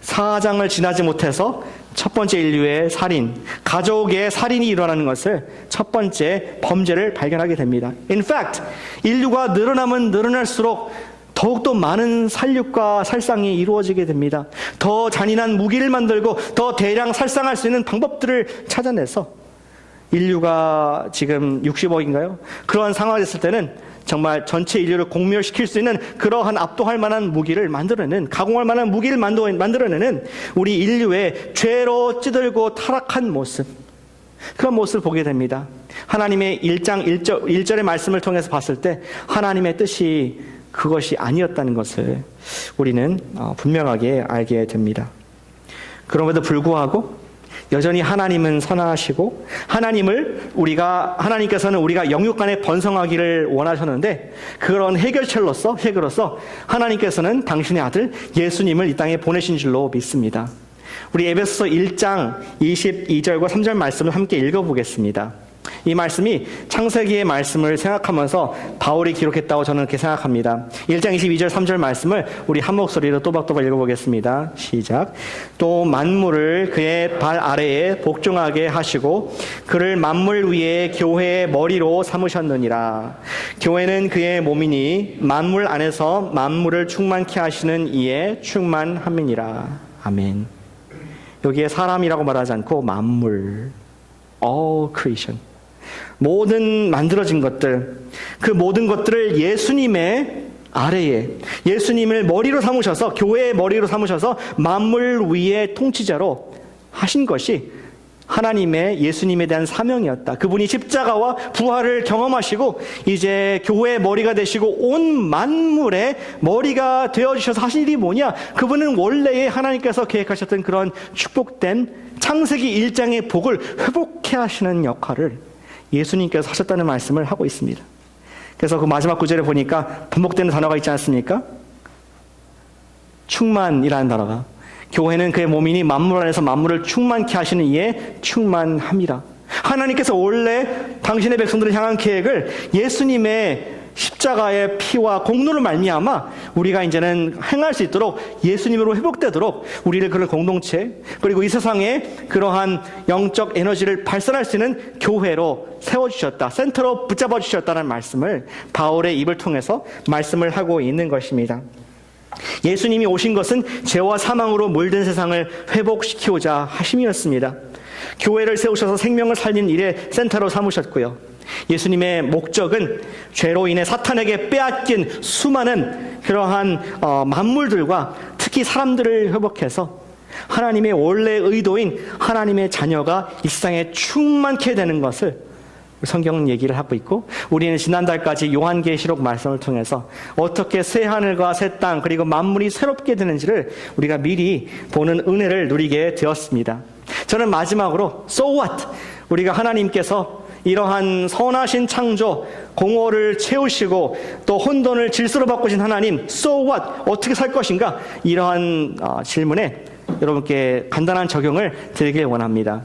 4장을 지나지 못해서 첫 번째 인류의 살인, 가족의 살인이 일어나는 것을 첫 번째 범죄를 발견하게 됩니다. In fact, 인류가 늘어나면 늘어날수록 더욱더 많은 살육과 살상이 이루어지게 됩니다. 더 잔인한 무기를 만들고 더 대량 살상할 수 있는 방법들을 찾아내서 인류가 지금 60억인가요? 그러한 상황이 됐을 때는 정말 전체 인류를 공멸시킬 수 있는 그러한 압도할 만한 무기를 만들어내는, 가공할 만한 무기를 만들어내는 우리 인류의 죄로 찌들고 타락한 모습, 그런 모습을 보게 됩니다. 하나님의 1장 1절의 말씀을 통해서 봤을 때 하나님의 뜻이 그것이 아니었다는 것을 우리는 분명하게 알게 됩니다. 그럼에도 불구하고 여전히 하나님은 선하시고 하나님께서는 우리가 영육 간에 번성하기를 원하셨는데 그런 해결책으로서 하나님께서는 당신의 아들 예수님을 이 땅에 보내신 줄로 믿습니다. 우리 에베소서 1장 22절과 3절 말씀을 함께 읽어보겠습니다. 이 말씀이 창세기의 말씀을 생각하면서 바울이 기록했다고 저는 그렇게 생각합니다. 1장 22절 3절 말씀을 우리 한 목소리로 또박또박 읽어보겠습니다. 시작. 또 만물을 그의 발 아래에 복종하게 하시고 그를 만물 위에 교회의 머리로 삼으셨느니라. 교회는 그의 몸이니 만물 안에서 만물을 충만케 하시는 이에 충만함이니라. 아멘. 여기에 사람이라고 말하지 않고 만물, all creation, 모든 만들어진 것들, 그 모든 것들을 예수님의 아래에, 예수님을 머리로 삼으셔서, 교회의 머리로 삼으셔서 만물 위의 통치자로 하신 것이 하나님의 예수님에 대한 사명이었다. 그분이 십자가와 부활을 경험하시고 이제 교회의 머리가 되시고 온 만물의 머리가 되어주셔서 하신 일이 뭐냐? 그분은 원래의 하나님께서 계획하셨던 그런 축복된 창세기 1장의 복을 회복해 하시는 역할을 예수님께서 하셨다는 말씀을 하고 있습니다. 그래서 그 마지막 구절에 보니까 반복되는 단어가 있지 않습니까? 충만이라는 단어가, 교회는 그의 몸이니 만물 안에서 만물을 충만케 하시는 이에 충만함이라. 하나님께서 원래 당신의 백성들을 향한 계획을 예수님의 십자가의 피와 공로를 말미암아 우리가 이제는 행할 수 있도록, 예수님으로 회복되도록 우리를 그런 공동체, 그리고 이 세상에 그러한 영적 에너지를 발산할 수 있는 교회로 세워주셨다, 센터로 붙잡아 주셨다는 말씀을 바울의 입을 통해서 말씀을 하고 있는 것입니다. 예수님이 오신 것은 죄와 사망으로 물든 세상을 회복시키고자 하심이었습니다. 교회를 세우셔서 생명을 살리는 일에 센터로 삼으셨고요. 예수님의 목적은 죄로 인해 사탄에게 빼앗긴 수많은 그러한 만물들과 특히 사람들을 회복해서 하나님의 원래 의도인 하나님의 자녀가 이 세상에 충만케 되는 것을 성경은 얘기를 하고 있고, 우리는 지난달까지 요한계시록 말씀을 통해서 어떻게 새 하늘과 새 땅 그리고 만물이 새롭게 되는지를 우리가 미리 보는 은혜를 누리게 되었습니다. 저는 마지막으로 So what? 우리가 하나님께서 이러한 선하신 창조, 공허를 채우시고 또 혼돈을 질서로 바꾸신 하나님, So what? 어떻게 살 것인가? 이러한 질문에 여러분께 간단한 적용을 드리길 원합니다.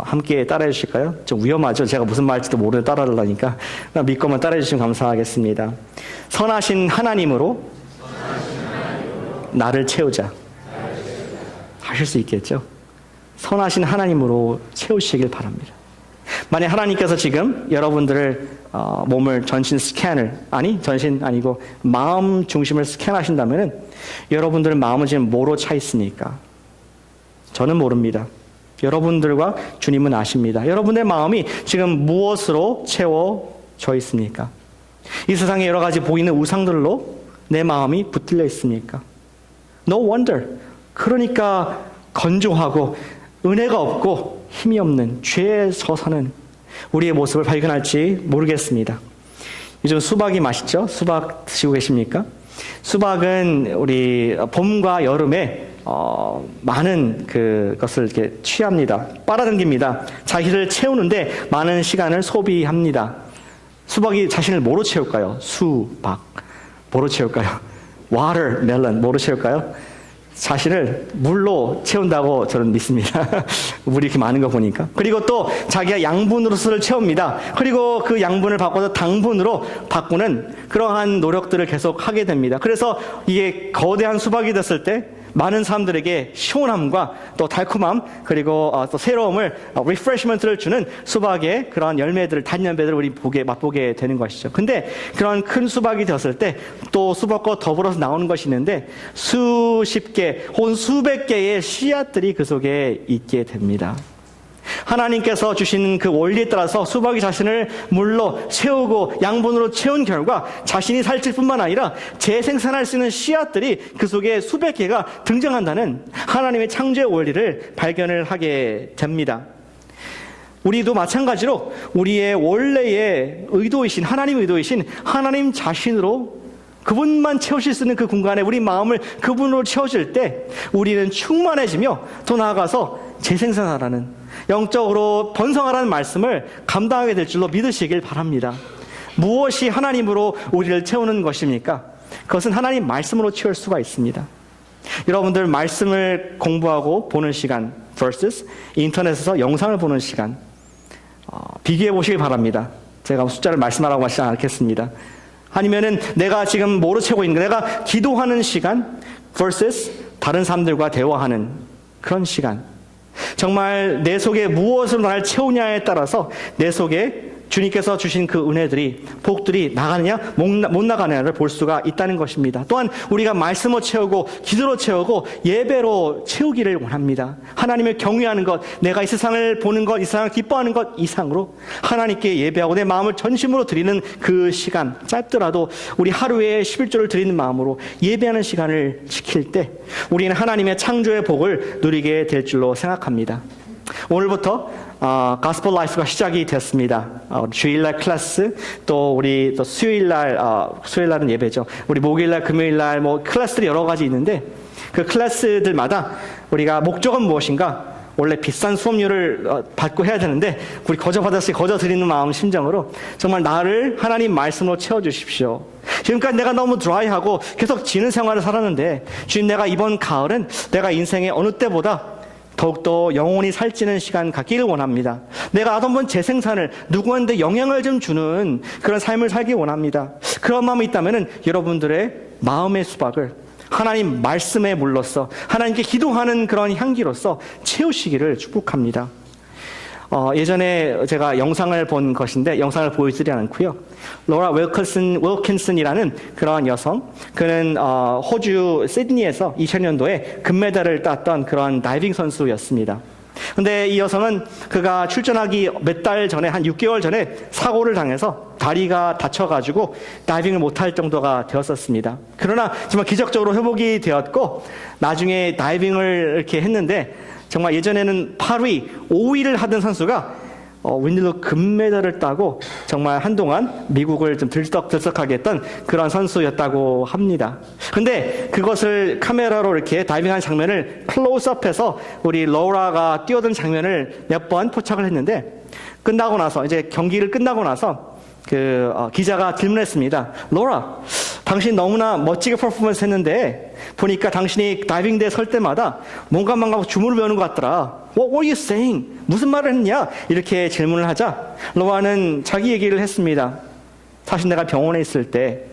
함께 따라해 주실까요? 좀 위험하죠? 제가 무슨 말인지도 모르는 따라하려니까 믿고만 따라해 주시면 감사하겠습니다. 선하신 하나님으로 나를 채우자. 하실 수 있겠죠? 선하신 하나님으로 채우시길 바랍니다. 만약 하나님께서 지금 여러분들을 몸을 전신 아니고 마음 중심을 스캔하신다면 여러분들의 마음은 지금 뭐로 차 있습니까? 저는 모릅니다. 여러분들과 주님은 아십니다. 여러분의 마음이 지금 무엇으로 채워져 있습니까? 이 세상에 여러 가지 보이는 우상들로 내 마음이 붙들려 있습니까? No wonder. 그러니까 건조하고 은혜가 없고 힘이 없는 죄에 서사는 우리의 모습을 발견할지 모르겠습니다. 요즘 수박이 맛있죠? 수박 드시고 계십니까? 수박은 우리 봄과 여름에 많은 그것을 이렇게 취합니다. 빨아당깁니다. 자기를 채우는데 많은 시간을 소비합니다. 수박이 자신을 뭐로 채울까요? 수박. 뭐로 채울까요? watermelon. 뭐로 채울까요? 자신을 물로 채운다고 저는 믿습니다. 물이 이렇게 많은 거 보니까. 그리고 또 자기가 양분으로서를 채웁니다. 그리고 그 양분을 바꿔서 당분으로 바꾸는 그러한 노력들을 계속 하게 됩니다. 그래서 이게 거대한 수박이 됐을 때 많은 사람들에게 시원함과 또 달콤함 그리고 또 새로움을 리프레시먼트를 주는 수박의 그런 열매들을, 단열매들을 우리 맛보게 되는 것이죠. 근데 그런 큰 수박이 되었을 때 또 수박과 더불어서 나오는 것이 있는데 수십 개 혹은 수백 개의 씨앗들이 그 속에 있게 됩니다. 하나님께서 주신 그 원리에 따라서 수박이 자신을 물로 채우고 양분으로 채운 결과 자신이 살찔 뿐만 아니라 재생산할 수 있는 씨앗들이 그 속에 수백 개가 등장한다는 하나님의 창조의 원리를 발견을 하게 됩니다. 우리도 마찬가지로 우리의 원래의 의도이신 하나님 자신으로 그분만 채우실 수 있는 그 공간에 우리 마음을 그분으로 채워질 때 우리는 충만해지며 더 나아가서 재생산하라는, 영적으로 번성하라는 말씀을 감당하게 될 줄로 믿으시길 바랍니다. 무엇이 하나님으로 우리를 채우는 것입니까? 그것은 하나님 말씀으로 채울 수가 있습니다. 여러분들 말씀을 공부하고 보는 시간 vs 인터넷에서 영상을 보는 시간, 비교해 보시길 바랍니다. 제가 숫자를 말씀하라고 하지 않겠습니다. 아니면은 내가 지금 뭐로 채우고 있는 가, 내가 기도하는 시간 vs 다른 사람들과 대화하는 그런 시간. 정말 내 속에 무엇으로 나를 채우냐에 따라서 내 속에 주님께서 주신 그 은혜들이, 복들이 나가느냐 못 나가느냐를 볼 수가 있다는 것입니다. 또한 우리가 말씀으로 채우고 기도로 채우고 예배로 채우기를 원합니다. 하나님을 경외하는 것, 내가 이 세상을 보는 것, 이 세상을 기뻐하는 것 이상으로 하나님께 예배하고 내 마음을 전심으로 드리는 그 시간, 짧더라도 우리 하루에 11조를 드리는 마음으로 예배하는 시간을 지킬 때 우리는 하나님의 창조의 복을 누리게 될 줄로 생각합니다. 오늘부터 가스펠 라이프가 시작이 됐습니다. 주일날 클래스, 또 우리 또 수요일날은 예배죠. 우리 목요일날, 금요일날 뭐 클래스들이 여러 가지 있는데 그 클래스들마다 우리가 목적은 무엇인가? 원래 비싼 수업료를 받고 해야 되는데 우리 거저 받았으니 거저 드리는 마음 심정으로 정말 나를 하나님 말씀으로 채워주십시오. 지금까지 내가 너무 드라이하고 계속 지는 생활을 살았는데 주님, 내가 이번 가을은 내가 인생의 어느 때보다 더욱더 영혼이 살찌는 시간 갖기를 원합니다. 내가 한번 재생산을, 누구한테 영향을 좀 주는 그런 삶을 살기 원합니다. 그런 마음이 있다면 여러분들의 마음의 수박을 하나님 말씀의 물로써 하나님께 기도하는 그런 향기로서 채우시기를 축복합니다. 예전에 제가 영상을 본 것인데 영상을 보여드리지 않고요. 로라 윌킨슨이라는 그런 여성, 그는 호주 시드니에서 2000년도에 금메달을 땄던 그런 다이빙 선수였습니다. 근데 이 여성은 그가 출전하기 몇 달 전에, 한 6개월 전에 사고를 당해서 다리가 다쳐가지고 다이빙을 못할 정도가 되었었습니다. 그러나 정말 기적적으로 회복이 되었고 나중에 다이빙을 이렇게 했는데 정말 예전에는 8위, 5위를 하던 선수가 웬일로 금메달을 따고 정말 한동안 미국을 좀 들썩들썩하게 했던 그런 선수였다고 합니다. 근데 그것을 카메라로 이렇게 다이빙하는 장면을 클로즈업해서 우리 로라가 뛰어든 장면을 몇 번 포착을 했는데 끝나고 나서, 이제 경기를 끝나고 나서 기자가 질문했습니다. 로라, 당신 너무나 멋지게 퍼포먼스 했는데 보니까 당신이 다이빙대에 설 때마다 뭔가 주문을 외우는 것 같더라. What were you saying? 무슨 말을 했냐? 이렇게 질문을 하자 로아는 자기 얘기를 했습니다. 사실 내가 병원에 있을 때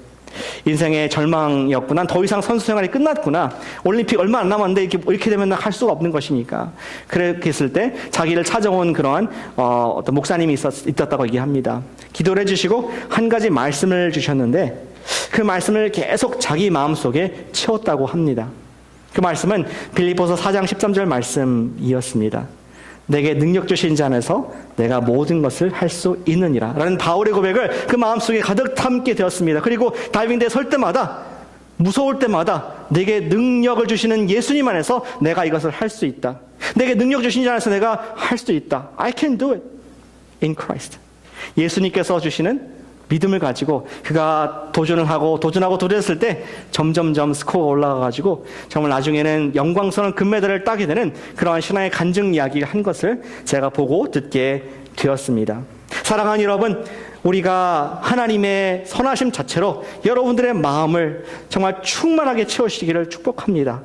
인생의 절망이었구나. 더 이상 선수 생활이 끝났구나. 올림픽 얼마 안 남았는데 이렇게 되면 할 수가 없는 것이니까. 그렇게 했을 때 자기를 찾아온 그러한 어떤 목사님이 있었다고 얘기합니다. 기도를 해주시고 한 가지 말씀을 주셨는데 그 말씀을 계속 자기 마음속에 채웠다고 합니다. 그 말씀은 빌립보서 4장 13절 말씀이었습니다. 내게 능력 주신 자 안에서 내가 모든 것을 할 수 있느니라 라는 바울의 고백을 그 마음속에 가득 담게 되었습니다. 그리고 다이빙대에 설 때마다, 무서울 때마다 내게 능력을 주시는 예수님 안에서 내가 이것을 할 수 있다. 내게 능력 주신 자 안에서 내가 할 수 있다. I can do it in Christ. 예수님께서 주시는 믿음을 가지고 그가 도전하고 도전했을 때 점점점 스코어가 올라가가지고 정말 나중에는 영광스러운 금메달을 따게 되는 그러한 신앙의 간증 이야기를 한 것을 제가 보고 듣게 되었습니다. 사랑하는 여러분, 우리가 하나님의 선하심 자체로 여러분들의 마음을 정말 충만하게 채우시기를 축복합니다.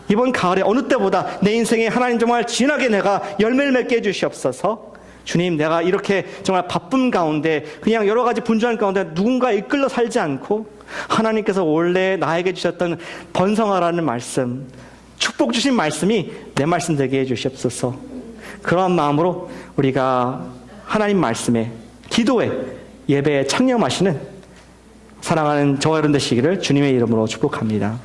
이번 가을에 어느 때보다 내 인생에 하나님 정말 진하게 내가 열매를 맺게 해주시옵소서. 주님, 내가 이렇게 정말 바쁜 가운데 그냥 여러 가지 분주한 가운데 누군가 이끌려 살지 않고 하나님께서 원래 나에게 주셨던 번성하라는 말씀, 축복 주신 말씀이 내 말씀 되게 해주시옵소서. 그러한 마음으로 우리가 하나님 말씀에, 기도에, 예배에 창념하시는 사랑하는 저와 여러분 되시기를 주님의 이름으로 축복합니다.